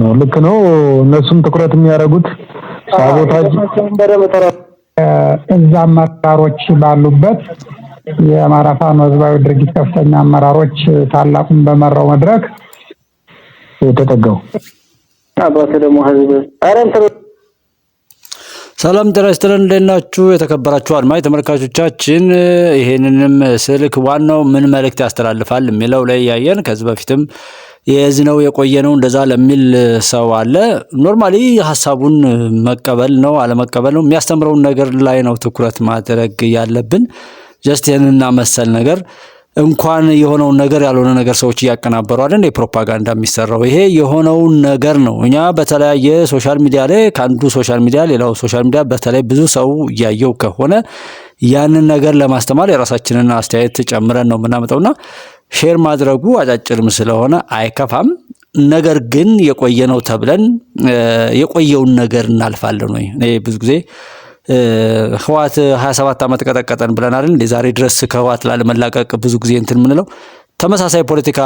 ነው ልክ ነው እነሱም ትኩረት የሚያደርጉት ሳቦታጅ እዛ አመራሮች ባሉበት የአማራ ፋኖ ህዝባዊ ድርጅት ከፍተኛ አመራሮች ታላቁን በመራው መድረክ የተጠጋው አባተ ደሞ ህዝብ አረንተ ሰላም ተረስተን እንደናችሁ የተከበራችሁ አድማጭ ተመልካቾቻችን ይሄንንም ስልክ ዋናው ምን መልእክት ያስተላልፋል የሚለው ላይ ያየን ከዚህ በፊትም የዝነው የቆየነው እንደዛ ለሚል ሰው አለ ኖርማሊ ሐሳቡን መቀበል ነው አለመቀበል ነው የሚያስተምረው ነገር ላይ ነው ትኩረት ማድረግ ያለብን ጀስት የነና መሰል ነገር እንኳን የሆነው ነገር ያልሆነ ነገር ሰዎች ያቀናበሩ አይደል የፕሮፓጋንዳ የሚሰራው ይሄ የሆነው ነገር ነው እኛ በተለያየ ሶሻል ሚዲያ ላይ ካንዱ ሶሻል ሚዲያ ሌላው ሶሻል ሚዲያ በተለይ ብዙ ሰው ያየው ከሆነ ያንን ነገር ለማስተማር የራሳችንን አስተያየት ጨምረን ነው ምናመጣውና ሼር ማድረጉ አጫጭርም ስለሆነ አይከፋም ነገር ግን የቆየነው ተብለን የቆየውን ነገር እናልፋለን ወይ እኔ ብዙ ጊዜ ህዋት 27 አመት ቀጠቀጠን ብለን አይደል ዛሬ ድረስ ከህዋት ላለመላቀቅ ብዙ ጊዜ እንትን ምንለው ተመሳሳይ ፖለቲካ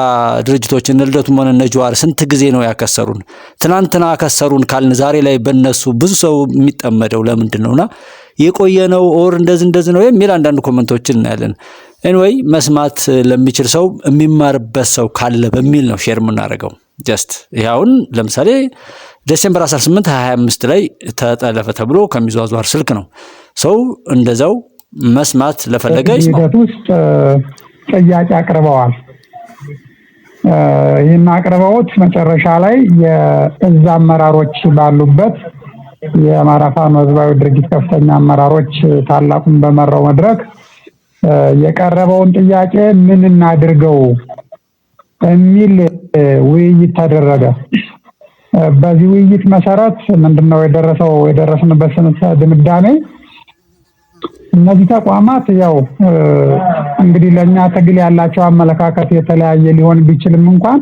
ድርጅቶችን ልደቱም ሆነ ነጅዋር ስንት ጊዜ ነው ያከሰሩን ትናንትና አከሰሩን ካልን ዛሬ ላይ በነሱ ብዙ ሰው የሚጠመደው ለምንድነውና የቆየነው ኦር እንደዚህ ነው የሚል አንዳንድ ኮሜንቶችን እናያለን anyway መስማት ለሚችል ሰው የሚማርበት ሰው ካለ በሚል ነው ሼር ምናደርገው ጀስት ያውን ለምሳሌ ዲሴምበር 18 25 ላይ ተጠለፈ ተብሎ ከሚዟዟር ስልክ ነው ሰው እንደዛው መስማት ለፈለገ ይስማው ጥያቄ አቅርበዋል ይሄን አቅርበውት መጨረሻ ላይ የእዛ አመራሮች ባሉበት የአማራ ፋኖ ህዝባዊ ድርጅት ከፍተኛ አመራሮች ታላቁን በመራው መድረክ የቀረበውን ጥያቄ ምን እናድርገው የሚል ውይይት ተደረገ በዚህ ውይይት መሰረት ምንድነው የደረስንበት ድምዳሜ እነዚህ ተቋማት ያው እንግዲህ ለኛ ትግል ያላቸው አመለካከት የተለያየ ሊሆን ቢችልም እንኳን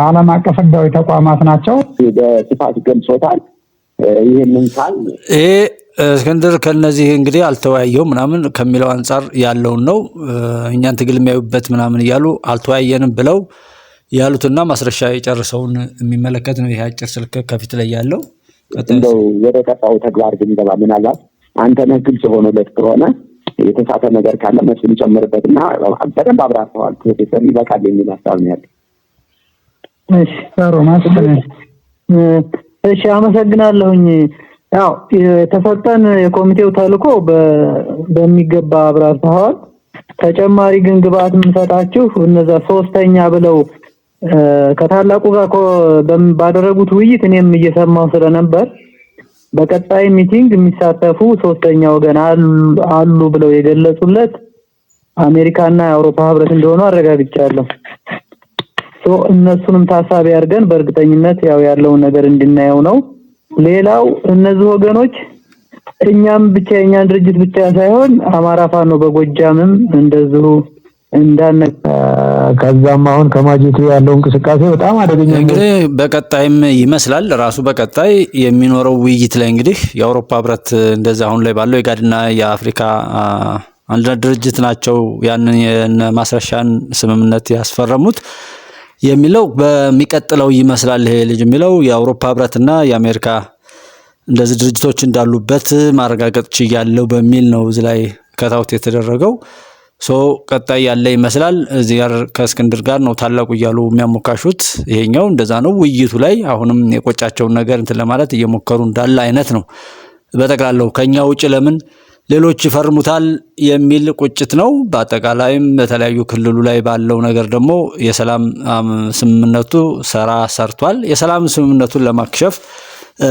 ዓለም አቀፍ ህጋዊ ተቋማት ናቸው በስፋት ገልጾታል ይሄንን ካል እስክንድር ከነዚህ እንግዲህ አልተወያየው ምናምን ከሚለው አንፃር ያለው ነው እኛን ትግል የሚያዩበት ምናምን ይያሉ አልተወያየንም ብለው ያሉትና ማስረሻ የጨርሰውን የሚመለከት ነው ይሄ አጭር ስልክ ከፊት ላይ ያለው እንደው ወደቀጣው ተግባር ግንገባ ምናልባት አንተ ነህ ግልጽ ሆኖለት ከሆነ የተሳተ ነገር ካለ መስል ይጨምርበትና በደንብ አብራርተዋል ፕሮፌሰር ይበቃል የሚል ሐሳብ ነው ያለው እሺ ሰሩ ማስከነ እሺ አመሰግናለሁኝ ያው የተፈጠን የኮሚቴው ተልኮ በሚገባ አብራርተዋል ተጨማሪ ግን ግብአት ምንሰጣችሁ እነዛ ሶስተኛ ብለው ከታላቁ ጋር ባደረጉት ውይይት እኔም እየሰማው ስለነበር በቀጣይ ሚቲንግ የሚሳተፉ ሶስተኛ ወገን አሉ ብለው የገለጹለት አሜሪካና የአውሮፓ ህብረት እንደሆነ አረጋግጫለሁ እነሱንም ታሳቢ አድርገን በእርግጠኝነት ያለው ነገር እንድናየው ነው ሌላው እነዚህ ወገኖች እኛም ብቻኛን ድርጅት ብቻ ሳይሆን አማራ ፋኖ በጎጃምም እንደዚሁ እንዳነ ከዛም አሁን ከማጂቱ ያለው እንቅስቃሴ በጣም አደገኛ ነው እንግዲህ በቀጣይም ይመስላል ራሱ በቀጣይ የሚኖረው ውይይት ላይ እንግዲህ የአውሮፓ ህብረት እንደዛ አሁን ላይ ባለው የጋድና የአፍሪካ አንድ ድርጅት ናቸው ያንን ማስረሻን ስምምነት ያስፈረሙት የሚለው በሚቀጥለው ይመስላል ይሄ ልጅ የሚለው የአውሮፓ ህብረትና የአሜሪካ እንደዚህ ድርጅቶች እንዳሉበት ማረጋገጥ ይያለው በሚል ነው እዚህ ላይ ከታውት የተደረገው ቀጣይ ያለ ይመስላል እዚህ ጋር ከእስክንድር ጋር ነው ታላቁ ይያሉ የሚያሞካሹት ይሄኛው እንደዛ ነው ውይይቱ ላይ አሁንም የቆጫቸው ነገር እንትን ለማለት እየሞከሩ እንዳለ አይነት ነው በተቀላለው ከኛ ውጭ ለምን ሌሎች ይፈርሙታል የሚል ቁጭት ነው በአጠቃላይም በተለያዩ ክልሉ ላይ ባለው ነገር ደግሞ የሰላም ስምምነቱ ሰርቷል የሰላም ስምምነቱን ለማክሸፍ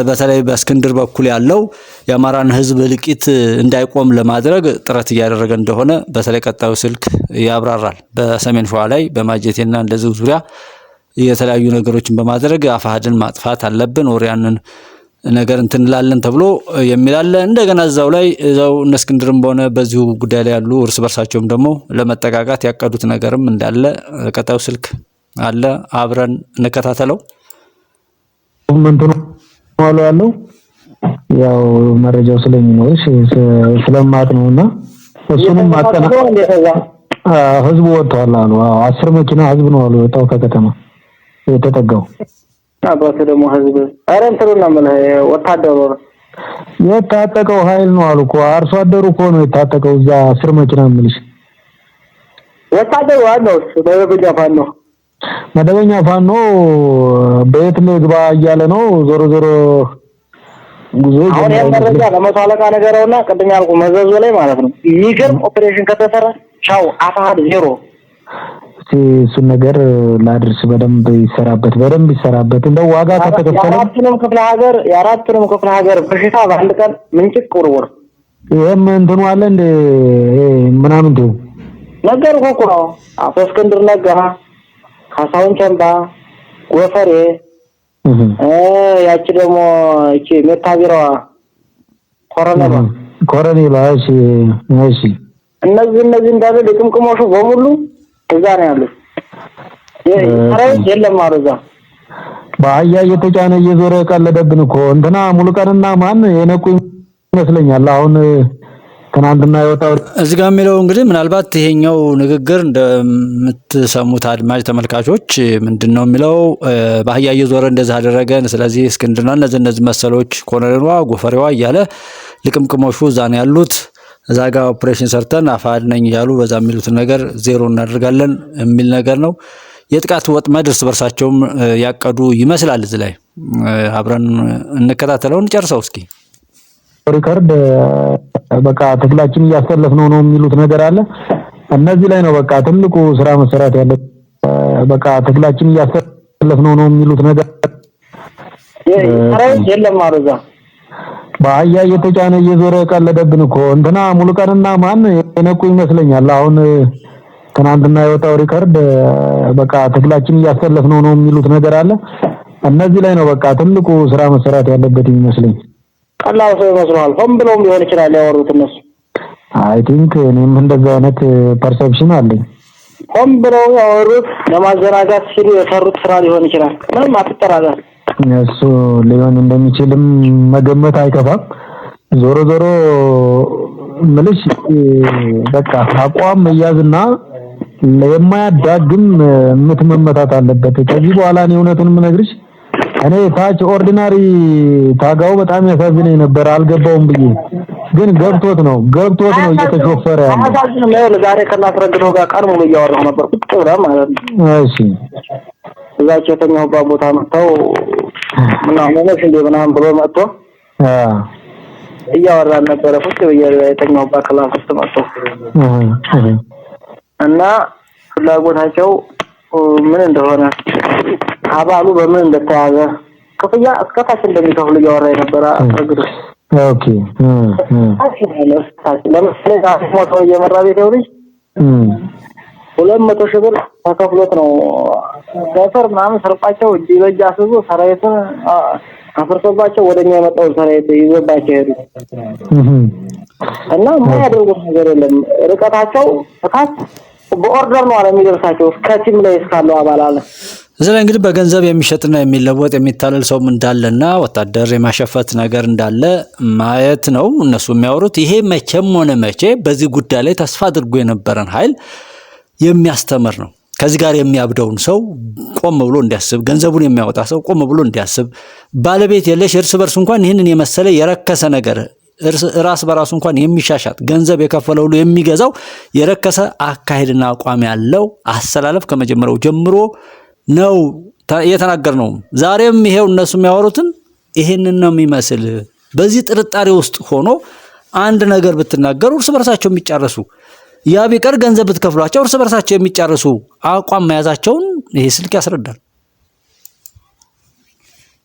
በተለይ በእስክንድር በኩል ያለው የአማራን ህዝብ ልቂት እንዳይቆም ለማድረግ ጥረት እያደረገ እንደሆነ በተለይ ቀጣዩ ስልክ ያብራራል በሰሜን ሸዋ ላይ በማጀቴና እንደዚህ ዙሪያ የተለያዩ ነገሮችን በማድረግ አፋሃድን ማጥፋት አለብን ወሪያንን ነገር እንትንላለን ተብሎ የሚላለ እንደገና እዛው ላይ እዛው እነስክንድርም ሆነ በዚሁ ጉዳይ ላይ ያሉ እርስ በርሳቸውም ደግሞ ለመጠጋጋት ያቀዱት ነገርም እንዳለ ቀጣዩ ስልክ አለ አብረን እንከታተለው ምንድን ነው ያለው ያው መረጃው ስለሚኖርሽ ስለማት ነውና እሱንም ማጠና ህዝቡ ወጥቷል አሉ 10 መኪና ህዝብ ነው አሉ ወጣው ከከተማ የተጠጋው አባቱ ደግሞ ህዝብ አረ እንትሩና ማለት ወታደሩ የታጠቀው ኃይል ነው አሉ እኮ አርሶ አደሩ እኮ ነው የታጠቀው እዛ ስር መኪና ምልሽ ወታደሩ ነው መደበኛ ፋኖ በየት ልግባ እያለ ነው ዞሮ ዞሮ ጉዞ አሁን ያመረጃ ለመቶ አለቃ ነገረውና ቅድም ያልኩ መዘዞ ላይ ማለት ነው የሚገርም ኦፕሬሽን ከተሰራ ቻው አፋድ ዜሮ እሱ ነገር ላድርስ በደንብ ይሰራበት እንደው ዋጋ ከተከፈለ የአራቱንም ክፍለ ሀገር በሽታ በአንድ ቀን ምንጭቅ ቁርቁር ይሄም እንትኑ አለ እንደ ምናምን ነው ነገር እኮ ነው አቶ እስክንድር ነጋ ካሳሁን ቸምባ ጎፈሬ ያቺ ደግሞ እቺ ሜታቢራዋ ኮረኔባ እሺ እነዚህ እንዳለ ለቅምቅሞሹ በሙሉ እዛ ነው ያሉት የለም ማረዛ በአህያ እየተጫነ እየዞረ ቀለደብን እኮ እንትና ሙሉቀንና ማን የነቁ ይመስለኛል አሁን ትናንትና የወጣው እዚህ ጋር የሚለው እንግዲህ ምናልባት ይሄኛው ንግግር እንደምትሰሙት አድማጭ ተመልካቾች ምንድነው የሚለው በአህያ እየዞረ እንደዛ አደረገን ስለዚህ እስክንድርና እነዚህ መሰሎች ኮሎኔሏ ጎፈሬዋ እያለ ልቅምቅሞሹ እዛ ነው ያሉት እዛ ጋር ኦፕሬሽን ሰርተን አፋድ ነኝ ያሉ በዛ የሚሉት ነገር ዜሮ እናደርጋለን የሚል ነገር ነው የጥቃት ወጥመድ እርስ በርሳቸውም ያቀዱ ይመስላል እዚህ ላይ አብረን እንከታተለው እንጨርሰው እስኪ ሪከርድ በቃ ትግላችን እያስተለፍነው ነው የሚሉት ነገር አለ እነዚህ ላይ ነው በቃ ትልቁ ስራ መሰራት ያለ በቃ ትግላችን እያስተለፍነው ነው የሚሉት ነገር የለም ማረዛ በአህያ እየተጫነ እየዞረ ቀለደብን እኮ እንትና ሙሉቀንና ማን የነቁ ይመስለኛል አሁን ትናንትና የወጣው ሪከርድ በቃ ትግላችን እያስተለፍነው ነው የሚሉት ነገር አለ እነዚህ ላይ ነው በቃ ትልቁ ስራ መሰራት ያለበት ይመስለኝ ቀላል ሰው ይመስላል ሆም ብሎም ሊሆን ይችላል ያወሩት እነሱ አይ ቲንክ እኔም እንደዛ አይነት ፐርሰፕሽን አለኝ ሆም ብለው ያወሩት ለማዘናጋት ሲሉ የሰሩት ስራ ሊሆን ይችላል ምንም አትጠራጠር እሱ ሊሆን እንደሚችልም መገመት አይከፋም ዞሮ ዞሮ ምልሽ በቃ አቋም መያዝና ለማያዳግም ምትመመታት አለበት ከዚህ በኋላ ነው እውነቱን ምነግርሽ እኔ ታች ኦርዲናሪ ታጋው በጣም ያሳዝነኝ ነበር አልገባውም ብዬ ግን ገብቶት ነው እየተሾፈረ ያለው አሳዝነኝ ነው ዛሬ ከናፍረግነው ጋር ቀን ሙሉ እያወራሁ ነበር ቁጭ ብላ ማለት ነው እሺ እዛቸው የተኛውባ ቦታ መጣው ምናምን ምናምን ብሎ መጥቶ እያወራን ነበር ቁጭ ብዬ የተኛውባ ክላስ ውስጥ መጥቶ እና ፍላጎታቸው ምን እንደሆነ አባሉ በምን እንደተያዘ ክፍያ እስከታች እንደሚከፍሉ እያወራ ነበር አጥግሩ ኦኬ ለምሳሌ ሞቶ እየመራ ቤት ይወርጅ 200 ሺህ ብር ተከፍሎት ነው ሰፈር ምናምን ሰርጳቸው እጅ በእጅ አስዞ ሰራዊቱን አፍርሶባቸው ወደኛ የመጣው ሰራዊት ይዘባቸው ሄዱ እና ማያደርጉት ነገር የለም ርቀታቸው ታች በኦርደር ነው አለ የሚደርሳቸው ከቲም ላይ እስካለው አባል አለ እዚህ ላይ እንግዲህ በገንዘብ የሚሸጥና የሚለወጥ የሚታለል ሰው እንዳለና ወታደር የማሸፈት ነገር እንዳለ ማየት ነው እነሱ የሚያወሩት ይሄ መቼም ሆነ መቼ በዚህ ጉዳይ ላይ ተስፋ አድርጎ የነበረን ኃይል የሚያስተምር ነው ከዚህ ጋር የሚያብደውን ሰው ቆም ብሎ እንዲያስብ ገንዘቡን የሚያወጣ ሰው ቆም ብሎ እንዲያስብ ባለቤት የለሽ እርስ በርስ እንኳን ይህንን የመሰለ የረከሰ ነገር ራስ በራሱ እንኳን የሚሻሻት ገንዘብ የከፈለው ሁሉ የሚገዛው የረከሰ አካሄድና አቋም ያለው አሰላለፍ ከመጀመሪያው ጀምሮ ነው የተናገርነው ዛሬም ይሄው እነሱ የሚያወሩትን ይሄንን ነው የሚመስል በዚህ ጥርጣሬ ውስጥ ሆኖ አንድ ነገር ብትናገሩ እርስ በርሳቸው የሚጫረሱ ያ ቢቀር ገንዘብ ብትከፍሏቸው እርስ በርሳቸው የሚጫረሱ አቋም መያዛቸውን ይሄ ስልክ ያስረዳል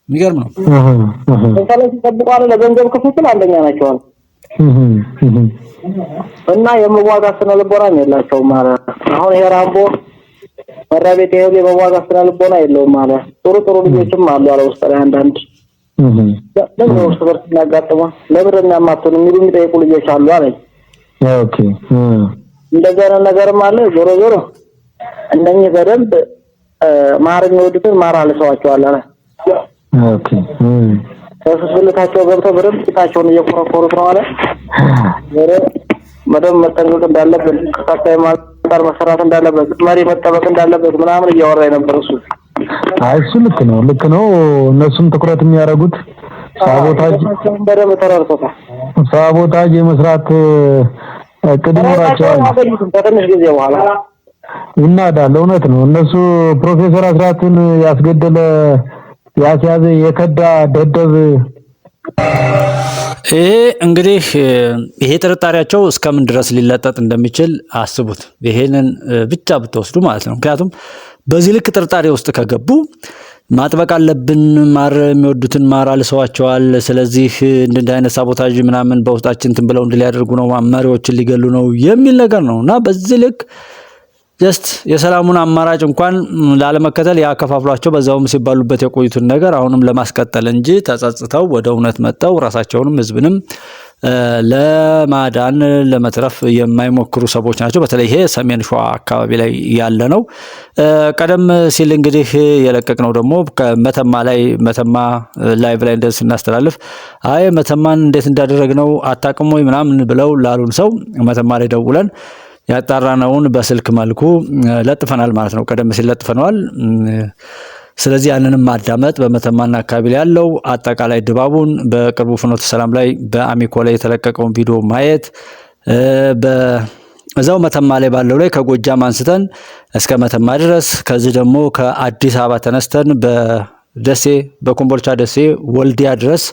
የሚገርም ነው ለምሳሌ ተጠብቋል ለገንዘብ ክፍል አንደኛ ናቸው እና የመዋጋት ስነ ልቦና የላቸው ማለት አሁን ይሄ ራምቦ ወራቤት ይሄው የመዋጋት ስነ ልቦና የለውም ማለት ጥሩ ልጆችም አሉ ያለው ውስጥ ላይ አንዳንድ ለምን እርስ በርስ ያጋጠሙ ለብረኛ ማጥተው የሚሉ የሚጠይቁ ልጆች አሉ አለኝ ኦኬ እንደዛ ነገርም አለ ዞሮ እንደኛ በደንብ ማርኝ ወድተን ማራለሰዋቸው አለ ኦኬ ተስልታቸው ገብተው በደንብ ጣቸውን እየቆረቆሩት ነው አለ መደም መጠንቀቅ እንዳለበት ከታታይ ማጣር መሰራት እንዳለበት መሪ መጠበቅ እንዳለበት ምናምን እያወራ ነበር እሱ እሱ ልክ ነው። እነሱም ትኩረት የሚያደርጉት ሳቦታጅ የመስራት እቅድ ይኖራቸዋል። ከትንሽ ጊዜ በኋላ ይናዳል። እውነት ነው። እነሱ ፕሮፌሰር አስራትን ያስገደለ ያስያዘ የከዳ ደደብ ይሄ እንግዲህ ይሄ ጥርጣሬያቸው እስከምን ድረስ ሊለጠጥ እንደሚችል አስቡት። ይሄንን ብቻ ብትወስዱ ማለት ነው። ምክንያቱም በዚህ ልክ ጥርጣሬ ውስጥ ከገቡ ማጥበቅ አለብን። ማር የሚወዱትን ማር አልሰዋቸዋል። ስለዚህ እንደዚህ አይነት ሳቦታጅ ምናምን በውስጣችን እንትን ብለው ሊያደርጉ ነው፣ መሪዎችን ሊገሉ ነው የሚል ነገር ነውና በዚህ ልክ ጀስት የሰላሙን አማራጭ እንኳን ላለመከተል ያከፋፍሏቸው በዛውም ሲባሉበት የቆዩትን ነገር አሁንም ለማስቀጠል እንጂ ተጸጽተው ወደ እውነት መጣው ራሳቸውንም ህዝብንም ለማዳን ለመትረፍ የማይሞክሩ ሰዎች ናቸው። በተለይ ይሄ ሰሜን ሸዋ አካባቢ ላይ ያለ ነው። ቀደም ሲል እንግዲህ የለቀቅነው ደግሞ ከመተማ ላይቭ ላይ እንደዚህ ስናስተላልፍ አይ መተማን እንዴት እንዳደረግነው አታውቅም ወይ ምናምን ብለው ላሉን ሰው መተማ ላይ ደውለን ያጣራነውን በስልክ መልኩ ለጥፈናል ማለት ነው። ቀደም ሲል ለጥፈናል። ስለዚህ ያንንም ማዳመጥ በመተማና አካባቢ ላይ ያለው አጠቃላይ ድባቡን በቅርቡ ፍኖተ ሰላም ላይ በአሚኮ ላይ የተለቀቀውን ቪዲዮ ማየት በዛው መተማ ላይ ባለው ላይ ከጎጃም አንስተን እስከ መተማ ድረስ ከዚህ ደግሞ ከአዲስ አበባ ተነስተን በደሴ በኮምቦልቻ ደሴ ወልዲያ ድረስ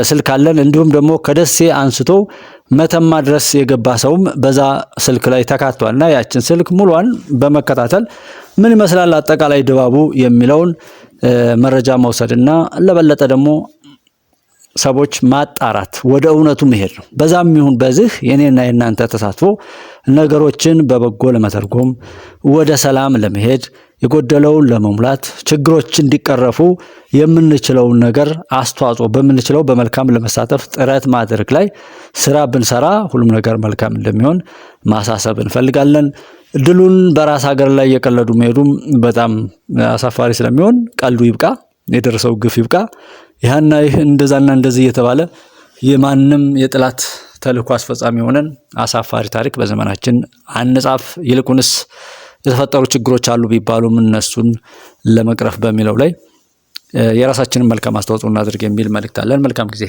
ስልክ አለን። እንዲሁም ደግሞ ከደሴ አንስቶ መተማ ድረስ የገባ ሰውም በዛ ስልክ ላይ ተካቷልና ያችን ስልክ ሙሉዋን በመከታተል ምን ይመስላል አጠቃላይ ድባቡ የሚለውን መረጃ መውሰድና ለበለጠ ደግሞ ሰዎች ማጣራት ወደ እውነቱ መሄድ ነው። በዛም ይሁን በዚህ የኔና የናንተ ተሳትፎ ነገሮችን በበጎ ለመተርጎም ወደ ሰላም ለመሄድ የጎደለውን ለመሙላት ችግሮች እንዲቀረፉ የምንችለውን ነገር አስተዋጽኦ በምንችለው በመልካም ለመሳተፍ ጥረት ማድረግ ላይ ስራ ብንሰራ ሁሉም ነገር መልካም እንደሚሆን ማሳሰብ እንፈልጋለን። ድሉን በራስ ሀገር ላይ የቀለዱ መሄዱም በጣም አሳፋሪ ስለሚሆን ቀልዱ ይብቃ፣ የደረሰው ግፍ ይብቃ። ይህና ይህ እንደዛና እንደዚህ እየተባለ የማንም የጥላት ተልእኮ አስፈጻሚ ሆነን አሳፋሪ ታሪክ በዘመናችን አንጻፍ። ይልቁንስ የተፈጠሩ ችግሮች አሉ ቢባሉም እነሱን ለመቅረፍ በሚለው ላይ የራሳችንን መልካም አስተዋጽኦ እናድርግ የሚል መልእክት አለን። መልካም ጊዜ